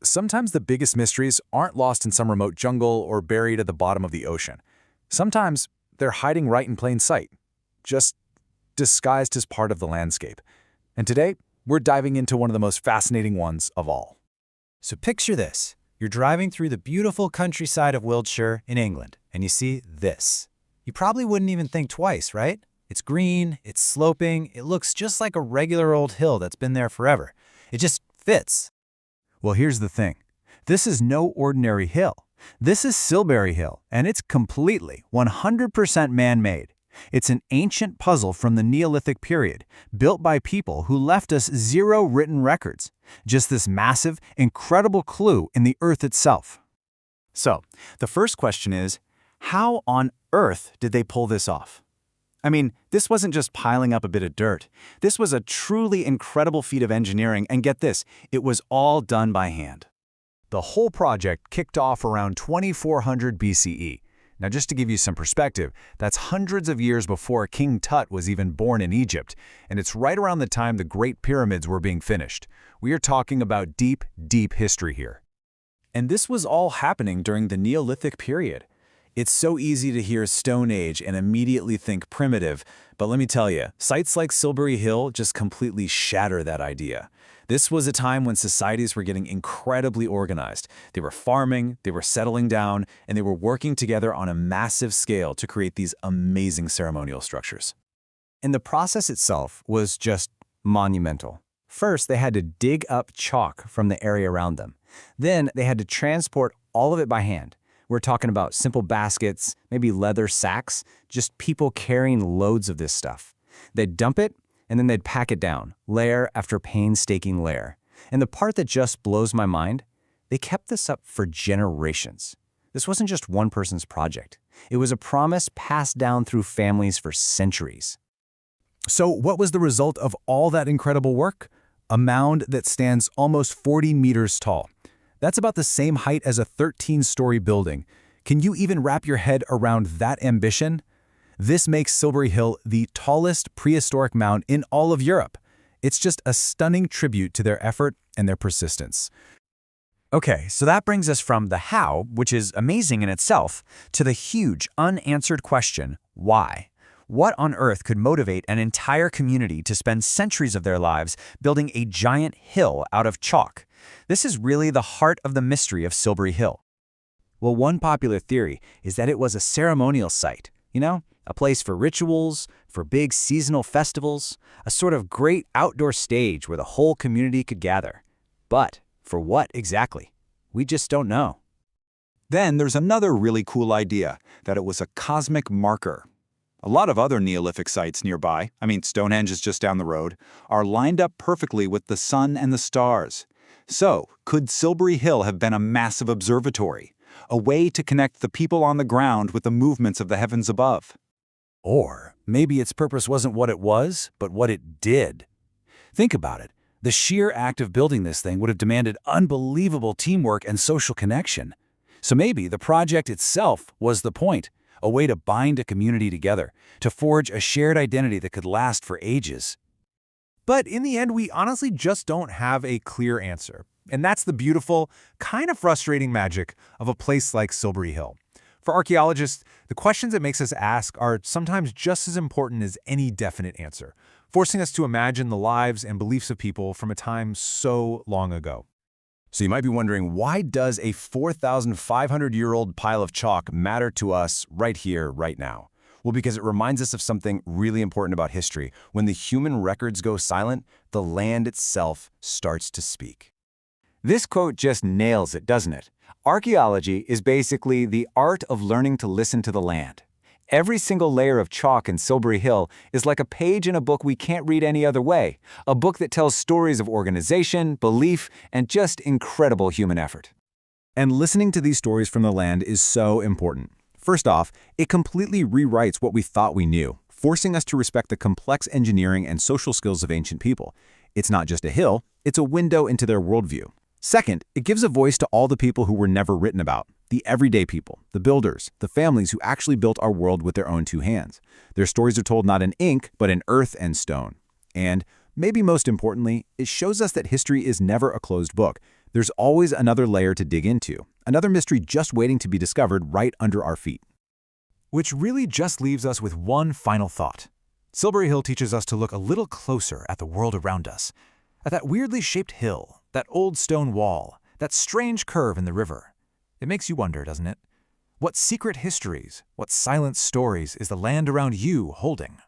Sometimes the biggest mysteries aren't lost in some remote jungle or buried at the bottom of the ocean. Sometimes they're hiding right in plain sight, just disguised as part of the landscape. And today, we're diving into one of the most fascinating ones of all. So picture this. You're driving through the beautiful countryside of Wiltshire in England, and you see this. You probably wouldn't even think twice, right? It's green, it's sloping, it looks just like a regular old hill that's been there forever. It just fits. Well, here's the thing. This is no ordinary hill. This is Silbury Hill, and it's completely 100% man-made. It's an ancient puzzle from the Neolithic period, built by people who left us zero written records. Just this massive, incredible clue in the earth itself. So, the first question is, how on earth did they pull this off? I mean, this wasn't just piling up a bit of dirt. This was a truly incredible feat of engineering, and get this, it was all done by hand. The whole project kicked off around 2400 BCE. Now, just to give you some perspective, that's hundreds of years before King Tut was even born in Egypt, and it's right around the time the Great Pyramids were being finished. We are talking about deep, deep history here. And this was all happening during the Neolithic period. It's so easy to hear Stone Age and immediately think primitive, but let me tell you, sites like Silbury Hill just completely shatter that idea. This was a time when societies were getting incredibly organized. They were farming, they were settling down, and they were working together on a massive scale to create these amazing ceremonial structures. And the process itself was just monumental. First, they had to dig up chalk from the area around them. Then, they had to transport all of it by hand. We're talking about simple baskets, maybe leather sacks, just people carrying loads of this stuff. They'd dump it, and then they'd pack it down, layer after painstaking layer. And the part that just blows my mind, they kept this up for generations. This wasn't just one person's project. It was a promise passed down through families for centuries. So what was the result of all that incredible work? A mound that stands almost 40 meters tall. That's about the same height as a 13-story building. Can you even wrap your head around that ambition? This makes Silbury Hill the tallest prehistoric mound in all of Europe. It's just a stunning tribute to their effort and their persistence. Okay, so that brings us from the how, which is amazing in itself, to the huge unanswered question, why? What on earth could motivate an entire community to spend centuries of their lives building a giant hill out of chalk? This is really the heart of the mystery of Silbury Hill. Well, one popular theory is that it was a ceremonial site, a place for rituals, for big seasonal festivals, a sort of great outdoor stage where the whole community could gather. But for what exactly? We just don't know. Then there's another really cool idea, that it was a cosmic marker. A lot of other Neolithic sites nearby, Stonehenge is just down the road, are lined up perfectly with the sun and the stars. So, could Silbury Hill have been a massive observatory? A way to connect the people on the ground with the movements of the heavens above? Or maybe its purpose wasn't what it was, but what it did. Think about it. The sheer act of building this thing would have demanded unbelievable teamwork and social connection. So maybe the project itself was the point, a way to bind a community together, to forge a shared identity that could last for ages. But in the end, we honestly just don't have a clear answer. And that's the beautiful, kind of frustrating magic of a place like Silbury Hill. For archaeologists, the questions it makes us ask are sometimes just as important as any definite answer, forcing us to imagine the lives and beliefs of people from a time so long ago. So you might be wondering, why does a 4,500-year-old pile of chalk matter to us right here, right now? Well, because it reminds us of something really important about history. When the human records go silent, the land itself starts to speak. This quote just nails it, doesn't it? Archaeology is basically the art of learning to listen to the land. Every single layer of chalk in Silbury Hill is like a page in a book we can't read any other way, a book that tells stories of organization, belief, and just incredible human effort. And listening to these stories from the land is so important. First off, it completely rewrites what we thought we knew, forcing us to respect the complex engineering and social skills of ancient people. It's not just a hill, it's a window into their worldview. Second, it gives a voice to all the people who were never written about, the everyday people, the builders, the families who actually built our world with their own two hands. Their stories are told not in ink, but in earth and stone. And, maybe most importantly, it shows us that history is never a closed book. There's always another layer to dig into, another mystery just waiting to be discovered right under our feet. Which really just leaves us with one final thought. Silbury Hill teaches us to look a little closer at the world around us, at that weirdly shaped hill, that old stone wall, that strange curve in the river. It makes you wonder, doesn't it? What secret histories, what silent stories is the land around you holding?